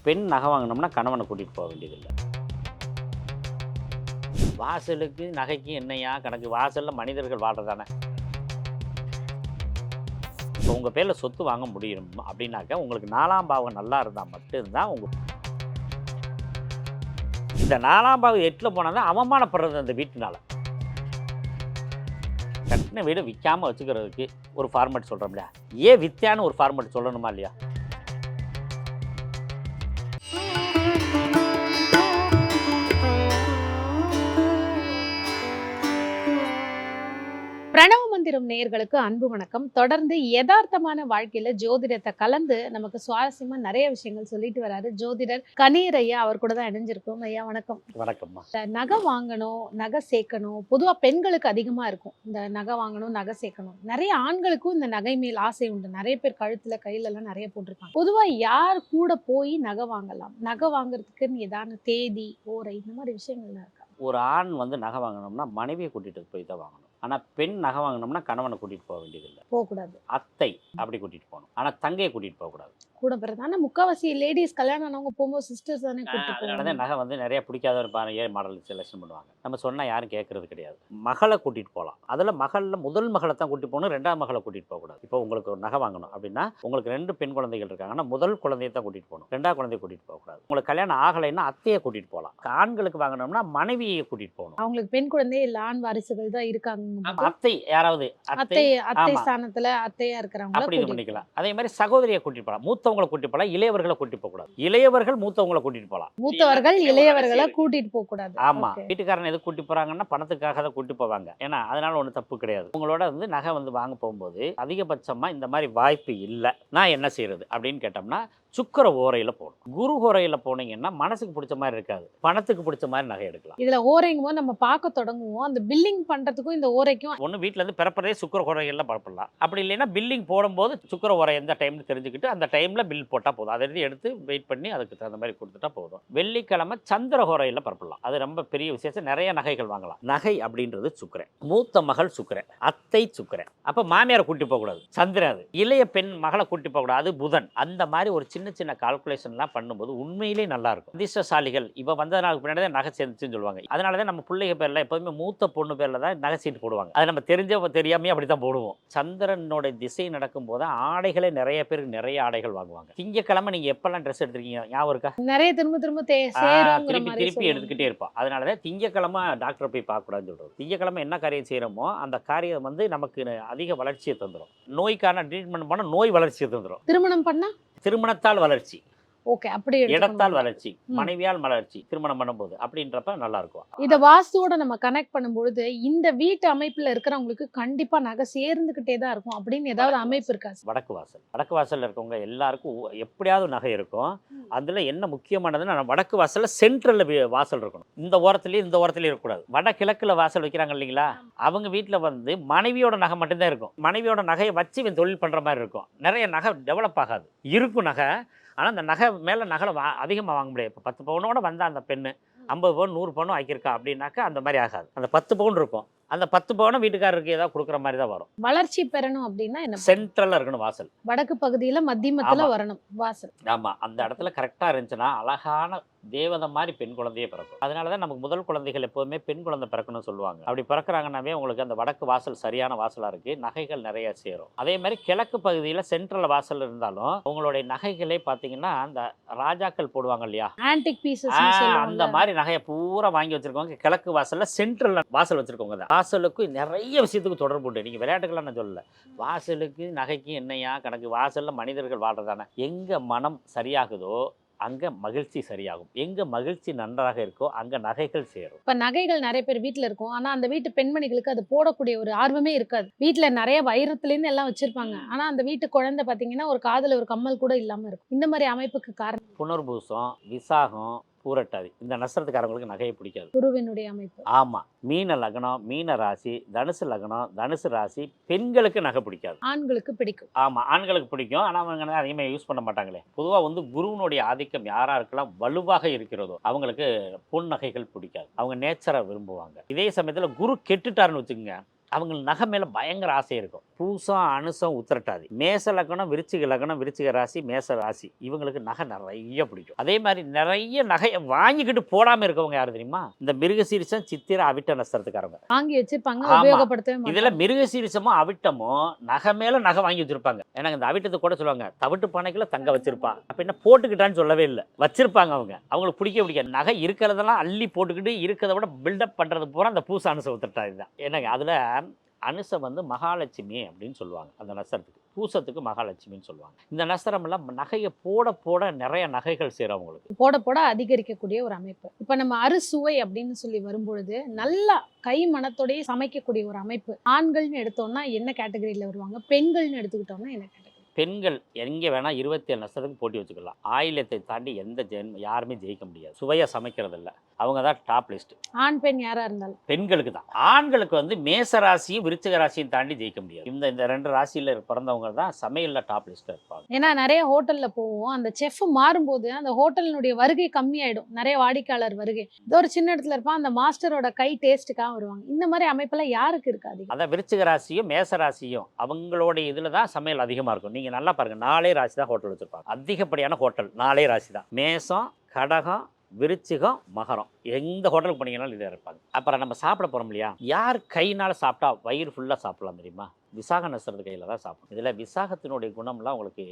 பெண் நகை வாங்கினோம்னா கணவனை கூட்டிகிட்டு போக வேண்டியதில்லை. வாசலுக்கு நகைக்கு என்னையா கணக்கு? வாசலில் மனிதர்கள் வாழ்றதானே. இப்போ உங்கள் பேரில் சொத்து வாங்க முடியும் அப்படின்னாக்கா உங்களுக்கு 4ஆம் பாவம் நல்லா இருந்தால் மட்டும்தான் இந்த 4ஆம் பாவம் 8ல் போனால் தான் அவமானப்படுறது அந்த வீட்டுனால. கட்டின வீடு விற்காமல் வச்சுக்கிறதுக்கு ஒரு ஃபார்மேட் சொல்கிறோம் இல்லையா? ஏன் வித்தியான்னு ஒரு ஃபார்மேட் சொல்லணுமா இல்லையா? பிரணவ மந்திரம் நேயர்களுக்கு அன்பு வணக்கம். தொடர்ந்து யதார்த்தமான வாழ்க்கையில ஜோதிடத்தை கலந்து நமக்கு சுவாரஸ்யமா நிறைய விஷயங்கள் சொல்லிட்டு வராரு ஜோதிடர் கணீர் ஐயா. அவர் கூட தான் இணைஞ்சிருக்கோம். ஐயா வணக்கம். வணக்கம்மா. நகை வாங்கணும், நகை சேர்க்கணும், பொதுவா பெண்களுக்கு அதிகமா இருக்கும் இந்த நகை வாங்கணும், நகை சேர்க்கணும். நிறைய ஆண்களுக்கும் இந்த நகை மேல் ஆசை உண்டு. நிறைய பேர் கழுத்துல கையில எல்லாம் நிறைய போட்டிருக்காங்க. பொதுவா யார் கூட போய் நகை வாங்கலாம்? நகை வாங்குறதுக்குன்னு ஏதான தேதி, ஓரை, இந்த மாதிரி விஷயங்கள்லாம் இருக்கா? ஒரு ஆண் நகை வாங்கணும்னா மனைவியை கூட்டிகிட்டு போய் தான் வாங்கணும். ஆனால் பெண் நகை வாங்கினோம்னா கணவனை கூட்டிகிட்டு போக வேண்டியதில்லை. போகக்கூடாது. அத்தை அப்படி கூட்டிகிட்டு போகணும். ஆனால் தங்கையை கூட்டிகிட்டு போகக்கூடாது. கூட பிறகு ஆனா முக்காவாசி லேடிஸ் கல்யாணம் ஆனவங்க போகும்போது சிஸ்டர்ஸ் தானே கூட்டிட்டு அதனால போவாங்க. தான் நகை நிறைய பிடிக்காத ஒரு ஏன் மாடல் செலெக்ஷன் பண்ணுவாங்க. நம்ம சொன்னால் யாரும் கேட்கறது கிடையாது. மகளை கூட்டிகிட்டு போகலாம். அதில் மகளில் முதல் மகளை தான் கூட்டிட்டு போகணும், 2ஆம் மகளை கூட்டிகிட்டு போகக்கூடாது. இப்போ உங்களுக்கு ஒரு நகை வாங்கணும் அப்படின்னா உங்களுக்கு 2 பெண் குழந்தைகள் இருக்காங்கன்னா முதல் குழந்தையை தான் கூட்டிகிட்டு போகணும், 2ஆம் குழந்தையை கூட்டிகிட்டு போகக்கூடாது. உங்களுக்கு கல்யாணம் ஆகலைன்னா அத்தையை கூட்டிகிட்டு போகலாம். ஆண்களுக்கு வாங்கணும்னா மனைவியை கூட்டிகிட்டு போகணும். அவங்களுக்கு பெண் குழந்தை இல்ல ஆண் வாரிசுகள் தான் இருக்காங்க. அத்தை யாராவது அத்தை ஸ்தானத்துல அத்தையா இருக்கிறவங்க அப்படி இது பண்ணிக்கலாம். அதே மாதிரி சகோதரியை கூட்டிட்டு போகலாம், மூத்தவங்களை கூட்டிட்டு போகலாம், இளையவர்களை கூட்டிட்டு போக கூடாது. இளையவர்கள் மூத்தவங்களை கூட்டிட்டு போகலாம், மூத்தவர்கள் இளையவர்களை கூட்டிட்டு போக கூடாது. ஆமா. வீட்டுக்காரன் எது கூட்டி போறாங்கன்னா பணத்துக்காக தான் கூட்டி போவாங்க. ஏன்னா அதனால ஒன்றும் தப்பு கிடையாது. உங்களோட நகை வாங்க போகும்போது அதிகபட்சமா இந்த மாதிரி வாய்ப்பு இல்லை, நான் என்ன செய்யறது அப்படின்னு கேட்டோம்னா சுக்கிர ஓரையில போகணும். குரு ஓரையில போனீங்கன்னா மனசுக்கு பிடிச்ச மாதிரி இருக்காது, பணத்துக்கு பிடிச்ச மாதிரி நகை எடுக்கலாம். இதுல ஓரைங்கும் போது நம்ம பார்க்க தொடங்குவோம். அந்த பில்லிங் பண்றதுக்கும் இந்த ஓரைக்கும் ஒன்று வீட்டில் இருந்து பிறப்பதே சுக்கிர ஓரையில பரப்பலாம். அப்படி இல்லைன்னா பில்லிங் போடும்போது சுக்கிர ஓரை எந்த டைம்னு தெரிஞ்சுக்கிட்டு அந்த டைம்ல பில் போட்டால் போதும். அதை எடுத்து வெயிட் பண்ணி அதுக்கு தகுந்த மாதிரி கொடுத்துட்டா போதும். வெள்ளிக்கிழமை சந்திர ஓரையில பரப்பலாம். அது ரொம்ப பெரிய விசேஷம். நிறைய நகைகள் வாங்கலாம். நகை அப்படின்றது சுக்கிரன். மூத்த மகள் சுக்கிரன், அத்தை சுக்கிரன். அப்போ மாமியாரை கூட்டி போகக்கூடாது, சந்திரன். அது இளைய பெண் மகளை கூட்டி போகக்கூடாது, அது புதன். அந்த மாதிரி ஒரு சின்ன சின்ன கால்குலேஷன்லாம் பண்ணும்போது உண்மையிலே நல்லா இருக்கும். அதிர்ஷ்டசாலிகள் இவ வந்ததுனால பின்னாடி தான் நகை சேர்ந்துச்சுன்னு சொல்லுவாங்க. அதனால தான் நம்ம பிள்ளைங்க பேர்ல எப்போதுமே மூத்த பொண்ணு பேர்ல தான் நகை சீட்டு போடுவாங்க. அதை நம்ம தெரியாமே அப்படி தான் போடுவோம். சந்திரனோட திசை நடக்கும் போது ஆடைகளே நிறைய பேருக்கு நிறைய ஆடைகள் வாங்குவாங்க. திங்கக்கிழமை நீங்க எப்பெல்லாம் ட்ரெஸ் எடுத்துருக்கீங்க ஞாபகம் இருக்கா? நிறைய திரும்ப திருப்பி எடுத்துக்கிட்டே இருப்போம். அதனாலதான் திங்கக்கிழமை டாக்டரை போய் பார்க்க கூடாதுன்னு சொல்றோம். திங்கக்கிழமை என்ன காரியம் செய்யறோமோ அந்த காரியம் நமக்கு அதிக வளர்ச்சியை தந்துடும். நோய்க்கான ட்ரீட்மெண்ட் பண்ண நோய் வளர்ச்சியை தந்துடும். திருமணம் பண்ணா திருமணத்தால் வளர்ச்சி, ஓகே, அப்படி இடத்தால் வளர்ச்சி, மனைவியால் வளர்ச்சி, திருமணம் பண்ணும்போது அப்படின்றப்ப நல்லா இருக்கும். இத வாஸ்துவோட நம்ம கனெக்ட் பண்ணும்பொழுது இந்த வீட்டு அமைப்புல இருக்கிறவங்களுக்கு கண்டிப்பா நகை சேர்ந்துகிட்டே தான் இருக்கும் அப்படின்னு ஏதாவது அமைப்பு இருக்கா? வடக்கு வாசல்ல இருக்கவங்க எல்லாருக்கும் எப்படியாவது நகை இருக்கும். அதுல என்ன முக்கியமானதுன்னா வடக்கு வாசல்ல சென்ட்ரல்ல வாசல் இருக்கணும். இந்த ஓரத்துலயும் இந்த ஓரத்துலயும் இருக்கக்கூடாது. வடகிழக்குல வாசல் வைக்கிறாங்க இல்லைங்களா, அவங்க வீட்டுல மனைவியோட நகை மட்டும்தான் இருக்கும். மனைவியோட நகையை வச்சு இவன் தொழில் பண்ற மாதிரி இருக்கும். நிறைய நகை டெவலப் ஆகாது. இருக்கும் நகை, ஆனால் அந்த நகை மேலே நகை அதிகமாக வாங்க முடியாது. இப்போ 10 பவுனோட வந்தால் அந்த பெண்ணு 50 பவுன் 100 பவுனும் ஆக்கியிருக்கா அப்படின்னாக்கா அந்த மாதிரி ஆகாது. அந்த 10 பவுன் இருக்கும். அந்த 10 பவுனை வீட்டுக்காரருக்கு ஏதாவது கொடுக்குற மாதிரி தான் வரும். வளர்ச்சி பெறணும் அப்படின்னா என்ன? சென்ட்ரல்ல இருக்கணும் வாசல். வடக்கு பகுதியில மத்தியமத்துல வரணும் வாசல். ஆமா, அந்த இடத்துல கரெக்டா இருந்துச்சுன்னா அழகான தேவதை மாதிரி பெண் குழந்தையே பிறக்கும். அதனாலதான் நமக்கு முதல் குழந்தைகள் எப்போதுமே பெண் குழந்தை பிறக்கணும்னு சொல்லுவாங்க. அப்படி பிறக்கிறாங்கன்னாவே உங்களுக்கு அந்த வடக்கு வாசல் சரியான வாசலா இருக்கு, நகைகள் நிறைய சேரும். அதே மாதிரி கிழக்கு பகுதியில சென்ட்ரல் வாசல் இருந்தாலும் உங்களுடைய நகைகளே பாத்தீங்கன்னா அந்த ராஜாக்கள் போடுவாங்க இல்லையா, ஆன்டிக் பீசஸ், அந்த மாதிரி நகையை பூரா வாங்கி வச்சிருக்கவங்க கிழக்கு வாசல்ல சென்ட்ரல் வாசல் வச்சிருக்கவங்க. வாசலுக்கு நிறைய விஷயத்துக்கு தொடர்பு உண்டு. நீங்க விளையாட்டுக்கெல்லாம் நான் சொல்லல, வாசலுக்கு நகைக்கு என்னையா கணக்கு? வாசல்ல மனிதர்கள் வாழ்றதானே. எங்க மனம் சரியாகுதோ அங்க மகிழ்ச்சி சரியாகும். எங்க மகிழ்ச்சி நன்றாக இருக்கோ அங்க நகைகள் சேரும். இப்ப நகைகள் நிறைய பேர் வீட்டுல இருக்கும், ஆனா அந்த வீட்டு பெண்மணிகளுக்கு அது போடக்கூடிய ஒரு ஆர்வமே இருக்காது. வீட்டுல நிறைய வைரத்துல இருந்து எல்லாம் வச்சிருப்பாங்க, ஆனா அந்த வீட்டு குழந்தை பாத்தீங்கன்னா ஒரு காதுல ஒரு கம்மல் கூட இல்லாம இருக்கும். இந்த மாதிரி அமைப்புக்கு காரணம் புனர்பூசம், விசாகம், பூரட்டாதி இந்த நட்சத்திரக்காரங்களுக்கு நகையை பிடிக்காது. குருவினுடைய அமைப்பு. ஆமா, மீன லக்னம், மீன ராசி, தனுசு லக்னம், தனுசு ராசி பெண்களுக்கு நகை பிடிக்காது. ஆண்களுக்கு பிடிக்கும். ஆமா, ஆண்களுக்கு பிடிக்கும். ஆனா அவங்க அதிகமாக யூஸ் பண்ண மாட்டாங்களே. பொதுவா குருவினுடைய ஆதிக்கம் யாராருக்கெல்லாம் வலுவாக இருக்கிறதோ அவங்களுக்கு பொன் நகைகள் பிடிக்காது. அவங்க நேச்சரை விரும்புவாங்க. இதே சமயத்துல குரு கெட்டுட்டாருன்னு வச்சுக்கோங்க, அவங்க நகை மேலே பயங்கர ஆசை இருக்கும். பூசம் அனுசம் உத்திரட்டாதி, மேச லக்னம் விருச்சிக ராசி, மேச ராசி, இவங்களுக்கு நகை நிறைய பிடிக்கும். அதே மாதிரி நிறைய நகையை வாங்கிக்கிட்டு போடாமல் இருக்கவங்க யார் தெரியுமா? இந்த மிருகசீரிசம் சித்திரை அவிட்ட நட்சத்திரத்துக்காரங்க வாங்கி வச்சிருப்பாங்க, ஆமா. உபயோகப்படுத்தவே மாட்டாங்க. இதுல மிருகசீரிசமும் அவிட்டமும் நகை மேல நகை வாங்கி வச்சிருப்பாங்க. ஏன்னா இந்த அவிட்டத்தை கூட சொல்லுவாங்க தவிட்டு பானைக்குள்ள தங்க வச்சிருப்பான். அப்ப என்ன போட்டுக்கிட்டான்னு சொல்லவே இல்லை, வச்சிருப்பாங்க. அவங்களுக்கு பிடிக்காது. நகை இருக்கிறதெல்லாம் அள்ளி போட்டுக்கிட்டு இருக்கிறத விட பில்டப் பண்றது பூரா அந்த பூச அனுச உத்திரட்டா இதுதான். என்னங்க அதுல அனுசம் வந்து மகாலட்சுமி அப்படின்னு சொல்லுவாங்க. அந்த நட்சத்திரத்துக்கு பூசத்துக்கு மகாலட்சுமின்னு சொல்லுவாங்க. இந்த நட்சத்திரம் எல்லாம் நகையை போட போட நிறைய நகைகள் சேரவங்களுக்கு போட போட அதிகரிக்கக்கூடிய ஒரு அமைப்பு. இப்ப நம்ம அறுசுவை அப்படின்னு சொல்லி வரும்பொழுது நல்லா கை மனத்தோடய சமைக்கக்கூடிய ஒரு அமைப்பு. ஆண்கள்னு எடுத்தோம்னா என்ன கேட்டகரியில வருவாங்க, பெண்கள்னு எடுத்துக்கிட்டோம்னா என்ன கேட்டகரி? பெண்கள் எங்கே வேணால் 27 நட்சத்திரத்துக்கு போட்டி வச்சுக்கலாம். ஆயிலத்தை தாண்டி எந்த யாருமே ஜெயிக்க முடியாது. சுவையாக சமைக்கிறது இல்லை, அவங்க தான் டாப் லிஸ்ட். ஆண் பெண் யாரா இருந்தாலும் பெண்களுக்கு தான். ஆண்களுக்கு வந்து மேச ராசியும் விருச்சிக ராசியும் தாண்டி ஜெயிக்க முடியாது. இந்த 2 ராசியில் பிறந்தவங்க தான் சமையலில் டாப் லிஸ்ட்டில் இருப்பாங்க. ஏன்னா நிறைய ஹோட்டல்ல போவோம், அந்த செஃப் மாறும்போது அந்த ஹோட்டலினுடைய வருகை கம்மியாயிடும். நிறைய வாடிக்கையாளர் வருகை, இதோ ஒரு சின்ன இடத்துல இருப்பான், அந்த மாஸ்டரோட கை டேஸ்ட்டுக்காக வருவாங்க. இந்த மாதிரி அமைப்பெல்லாம் யாருக்கு இருக்காது? அதான் விருச்சிக ராசியும் மேச ராசியும் அவங்களுடைய இதில் தான் சமையல் அதிகமாக இருக்கும். நீங்கள் நல்லா பாருங்க, 4 ராசி தான் ஹோட்டல் வச்சிருப்பாங்க. அதிகப்படியான ஹோட்டல் 4 ராசி தான். மேசம், கடகம், விருச்சிகம், மகரம். எந்த ஹோட்டலுக்கு போனீங்கன்னாலும் இதாக இருப்பாங்க. அப்புறம் நம்ம சாப்பிட போகிறோம் இல்லையா, யார் கையினால் சாப்பிட்டா வயிறு ஃபுல்லாக சாப்பிடலாம் தெரியுமா? விசாக நட்சத்திரத்து கையில் தான் சாப்பிடும். இதில் விசாகத்தினுடைய குணம்லாம் உங்களுக்கு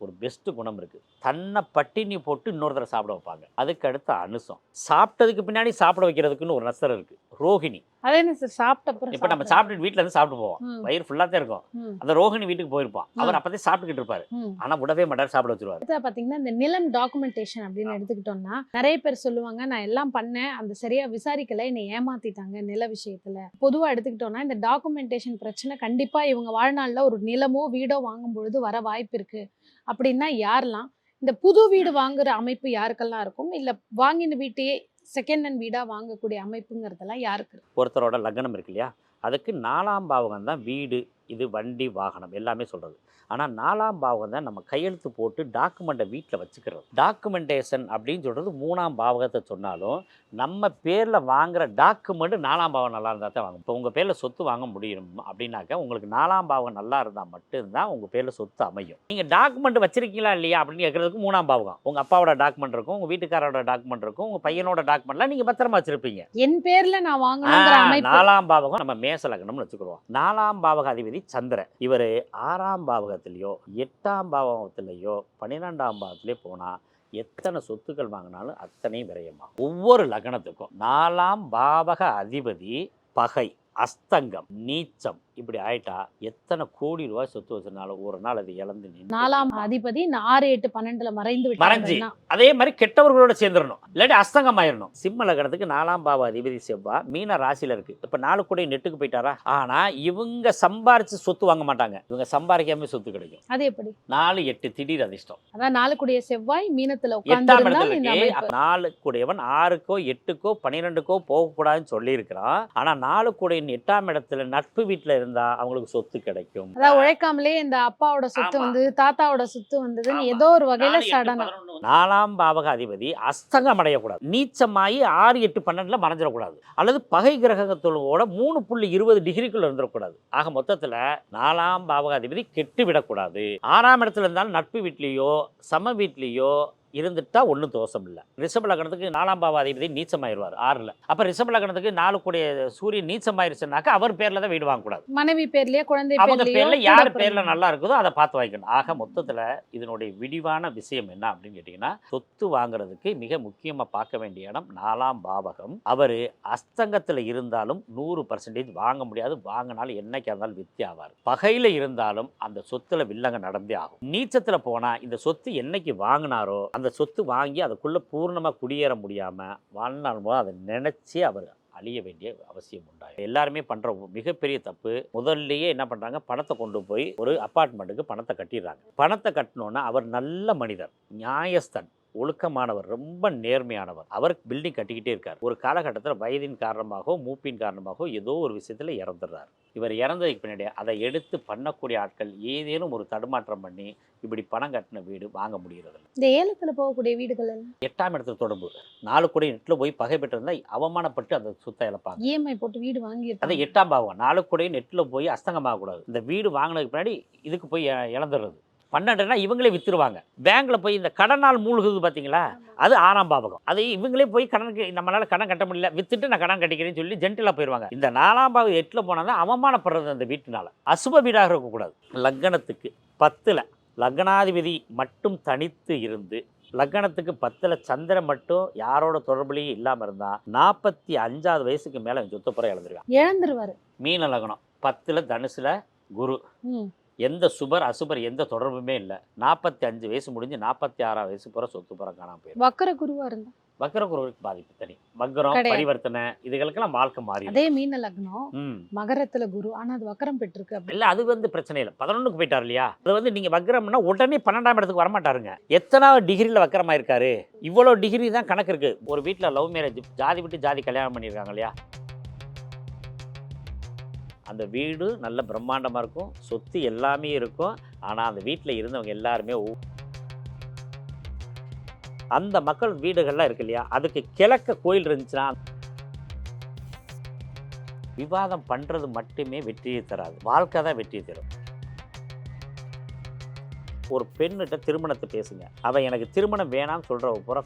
ஒரு பெஸ்ட்டு குணம் இருக்குது. தன்னை பட்டினி போட்டு இன்னொருத்தரை சாப்பிட வைப்பாங்க. அதுக்கு அடுத்து அனுசம். சாப்பிட்டதுக்கு பின்னாடி சாப்பிட வைக்கிறதுக்குன்னு ஒரு நட்சத்திரம் இருக்குது, ரோஹிணி. அதே என்ன சார், சாப்பிட்ட இப்போ நம்ம சாப்பிட்டு வீட்டில் இருந்து சாப்பிட்டு போவோம், வயிறு ஃபுல்லாக தான் இருக்கும். அந்த ரோஹிணி வீட்டுக்கு போயிருப்பான், அவர் அப்போதே சாப்பிட்டுக்கிட்டு இருப்பாரு, ஆனால் விடவே மாட்டார், சாப்பிட வச்சிருவாரு. பார்த்தீங்கன்னா இந்த நிலம் டாக்குமெண்டேஷன் அப்படின்னு எடுத்துக்கிட்டோம்னா நிறைய பேர் சொல்லுவாங்க, நான் எல்லாம் பண்ணேன், அந்த சரியா விசாரிக்கல, என்னை ஏமாத்திட்டாங்க நில விஷயத்துல. பொதுவாக எடுத்துக்கிட்டோம்னா இந்த டாக்குமெண்டேஷன் பிரச்சனை கண்டிப்பா இவங்க வாழ்நாளில் ஒரு நிலமோ வீடோ வாங்கும் பொழுது வர வாய்ப்பு இருக்கு. அப்படின்னா யாரெல்லாம் இந்த புது வீடு வாங்குற அமைப்பு யாருக்கெல்லாம் இருக்கும், இல்லை வாங்கின வீட்டையே செகண்ட் ஹேண்ட் வீடா வாங்கக்கூடிய அமைப்புங்கிறதெல்லாம் யாருக்கு? ஒருத்தரோட லக்னம் இருக்கு இல்லையா, அதுக்கு 4ஆம் பாவகம் தான் வீடு, இது வண்டி வாகனம் எல்லாமே சொல்கிறது. ஆனால் 4ஆம் பாவகம் தான் நம்ம கையெழுத்து போட்டு டாக்குமெண்ட்டை வீட்டில் வச்சுக்கிறது. டாக்குமெண்டேஷன் அப்படின்னு சொல்கிறது 3ஆம் பாவகத்தை சொன்னாலும் நம்ம பேரில் வாங்குகிற டாக்குமெண்ட்டு 4ஆம் பாவகம் நல்லா இருந்தால் தான் வாங்கும். இப்போ உங்கள் பேரில் சொத்து வாங்க முடியும் அப்படின்னாக்கா உங்களுக்கு 4ஆம் பாவகம் நல்லா இருந்தால் மட்டும்தான் உங்கள் பேரில் சொத்து அமையும். நீங்கள் டாக்குமெண்ட் வச்சிருக்கீங்களா இல்லையா அப்படின்னு கேட்குறதுக்கு 3ஆம் பாவகம். உங்கள் அப்பாவோட டாக்குமெண்ட் இருக்கும், உங்கள் வீட்டுக்காரோட டாக்குமெண்ட் இருக்கும், உங்கள் பையனோட டாக்குமெண்ட்லாம் நீங்கள் பத்திரமா வச்சிருப்பீங்க. என் பேரில் நான் வாங்கணுங்கிற அமைப்பு. 4ஆம் பாவகம் நம்ம மேச லக்னம்னு வச்சுக்கிறோம். 4ஆம் பாவக அதிபதி சந்திரன். இவர் 6ஆம் பாவகத்திலேயோ 8ஆம் பாவகத்திலேயோ 12ஆம் பாவத்திலே போனால் எத்தனை சொத்துக்கள் வாங்கினாலும் அத்தனையும் விரயமாகும். ஒவ்வொரு லக்னத்துக்கும் 4ஆம் பாவக அதிபதி பகை, அஸ்தங்கம், நீச்சம் இப்படி ஆயிட்டா எத்தனை கோடி ரூபாய் சொத்து வச்சிருந்தாலும் ஒரு நாள் அது இழந்து நின்று 4ஆம் அதிபதி 6, 8, 12 மறைஞ்சு அதே மாதிரி கெட்டவர்களோட சேர்ந்துடணும், இல்லாட்டி அஸ்தங்கம் ஆயிடணும். சிம்ம லக்னத்துக்கு 4ஆம் பாவ அதிபதி செவ்வாய் மீன ராசியில இருக்கு. இப்ப 4 கூட நெட்டுக்கு போயிட்டாரா, ஆனா இவங்க சம்பாரிச்சு சொத்து வாங்க மாட்டாங்க, இவங்க சம்பாதிக்காம சொத்து கிடைக்கும். அது எப்படி? 4, 8 திடீர் அதிர்ஷ்டம். அதான் 4 கூடிய செவ்வாய் மீனத்துல 8ஆம் இடத்துல 4 கூடியவன் 6க்கோ 8க்கோ 12க்கோ போகக்கூடாதுன்னு சொல்லி இருக்கிறான். ஆனா 4 கூடிய 8ஆம் இடத்துல நட்பு வீட்டுல இருந்தா அவங்களுக்கு சொத்து கிடைக்கும். அதான் உழைக்காமலே இந்த அப்பாவோட சொத்து வந்து தாத்தாவோட சொத்து வந்ததுன்னு ஏதோ ஒரு வகையில சடனா. 4ஆம் பாவக அதிபதி அஸ்தங்கம் அடையக்கூடாது, நீச்சமாயி 6, 8, 12 மறைஞ்சிடக்கூடாது, அல்லது பகை கிரகத்தோட 3.20 டிகிரிக்குள்ள இருந்துடக்கூடாது. ஆக மொத்தத்துல 4ஆம் பாவக அதிபதி கெட்டு விடக்கூடாது. 6ஆம் இடத்துல இருந்தாலும் நட்பு வீட்லேயோ சம வீட்லேயோ இருந்துட்டா ஒன்றும் தோஷம் இல்லை. ரிஷப லக்னத்துக்கு 4ஆம் பாவ அதிபதி நீச்சமாயிருவார் 6ல். அப்போ ரிஷப லக்னத்துக்கு 4 கூடிய சூரியன் நீச்சமாயிருச்சுனாக்கா அவர் பேரில் தான் வீடு வாங்கக்கூடாது, மனைவி பேர்லயே குழந்தை அவங்க பேரில் யார் பேரில் நல்லா இருக்குதோ அதை பார்த்து வாங்கிக்கணும். ஆக மொத்தத்தில் இதனுடைய விரிவான விஷயம் என்ன அப்படின்னு கேட்டிங்கன்னா, சொத்து வாங்குறதுக்கு மிக முக்கியமாக பார்க்க வேண்டிய இடம் 4ஆம் பாவகம். அவர் அஸ்தங்கத்தில் இருந்தாலும் 100% வாங்க முடியாது, வாங்கினாலும் என்னைக்கு இருந்தாலும் வித்தி ஆவார். பகையில் இருந்தாலும் அந்த சொத்துல வில்லங்க நடந்தே ஆகும். நீச்சத்தில் போனால் இந்த சொத்து என்னைக்கு வாங்கினாரோ அந்த சொத்து வாங்கி அதுக்குள்ளே பூர்ணமாக குடியேற முடியாமல் வாழ்நாள் போது அதை நினச்சி அவர் அழிய வேண்டிய அவசியம் உண்டாகும். எல்லாருமே பண்ணுற மிகப்பெரிய தப்பு, முதல்லையே என்ன பண்ணுறாங்க, பணத்தை கொண்டு போய் ஒரு அப்பார்ட்மெண்ட்டுக்கு பணத்தை கட்டிடுறாங்க. பணத்தை கட்டினோன்னா அவர் நல்ல மனிதர், நியாயஸ்தன், ஒழுக்கமானவர், ரொம்ப நேர்மையானவர். அவர் பில்டிங் கட்டிக்கிட்டே இருக்கார். ஒரு காலகட்டத்தில் வயதின் காரணமாகவோ மூப்பின் காரணமாகவோ ஏதோ ஒரு விஷயத்தில் இறந்துடுறார். இவர் இறந்ததுக்கு பின்னாடி அதை எடுத்து பண்ணக்கூடிய ஆட்கள் ஏதேனும் ஒரு தடுமாற்றம் பண்ணி இப்படி பணம் கட்டின வீடு வாங்க முடிகிறது. இந்த ஏலத்துல போகக்கூடிய வீடுகள் எல்லாம் 8ஆம் இடத்துல தொடர்பு 4 கோடி நெட்டில் போய் பகை பெற்றிருந்தா அவமானப்பட்டு அந்த சொத்தை இழப்பாங்க. இஎம்ஐ போட்டு வீடு அதை வாங்கியிருக்காங்க. 8ஆம் பாவம் 4 கோடி நெட்டில் போய் அஸ்தங்கமாகக்கூடாது. இந்த வீடு வாங்கினதுக்கு பின்னாடி இதுக்கு போய் இழந்துடுறது. 12னா இவங்களே வித்துருவாங்க. பேங்க்ல போய் இந்த கடனால் மூழ்குது பார்த்தீங்களா, அது 6ஆம் பாவகம். அதை இவங்களே போய் கடனுக்கு நம்மளால கடன் கட்ட முடியல, வித்துட்டு நான் கடன் கட்டிக்கிறேன்னு சொல்லி ஜென்டிலாக போயிடுவாங்க. இந்த 4ஆம் பாவம் 8ல் போனால் தான் அவமானப்படுறது அந்த வீட்டினால. அசுப வீடாக இருக்கக்கூடாது. லக்னத்துக்கு 10ல் லக்னாதிபதி மட்டும் தனித்து இருந்து லக்னத்துக்கு 10ல் சந்திரன் மட்டும் யாரோட தொடர்புலையும் இல்லாமல் இருந்தால் 45வது வயசுக்கு மேலே சொத்து புற இழந்துருவாங்க. இழந்துருவாரு. மீன லக்னம் 10ல் தனுசுல குரு, ம். எந்த சுபர் அசுபர் எந்த தொடர்புமே இல்லை. 45 வயசு முடிஞ்சு 46 வயசு போகிற சொத்து புறம் காணாமல் போயிடும். வக்கர குருவா இருந்தா வக்கர குருவுக்கு பாதிப்பு தனி. வக்கரம் கிடையாது. பரிவர்த்தனை இதுகளுக்கெல்லாம் வாழ்க்கை மாறி. அதே மீன லக்னம் மகரத்துல குரு, ஆனா அது வக்கரம் பெற்றிருக்கு அப்படி. இல்லை அது பிரச்சனை இல்லை. 11க்கு போயிட்டார் இல்லையா, அது நீங்கள் வக்கரம்னா உடனே 12ஆம் இடத்துக்கு வரமாட்டாருங்க. எத்தனாவது டிகிரியில் வக்கரமாக இருக்காரு, இவ்வளோ டிகிரி தான் கணக்கு இருக்குது. ஒரு வீட்டில் லவ் மேரேஜ், ஜாதி விட்டு ஜாதி கல்யாணம் பண்ணியிருக்காங்க இல்லையா, அந்த வீடு நல்ல பிரம்மாண்டமாக இருக்கும், சொத்து எல்லாமே இருக்கும். ஆனால் அந்த வீட்டில் இருந்தவங்க எல்லாருமே அந்த மக்கள் வீடுகள்லாம் இருக்கு இல்லையா, அதுக்கு கிழக்க கோயில் இருந்துச்சுன்னா விவாதம் பண்ணுறது மட்டுமே வெற்றியை தராது, வாழ்க்கை தான் வெற்றியை தரும். ஒரு பெண்ணிட்ட திருமணத்தை பேசுங்க, அவன் எனக்கு திருமணம் வேணாம்னு சொல்கிற பூரா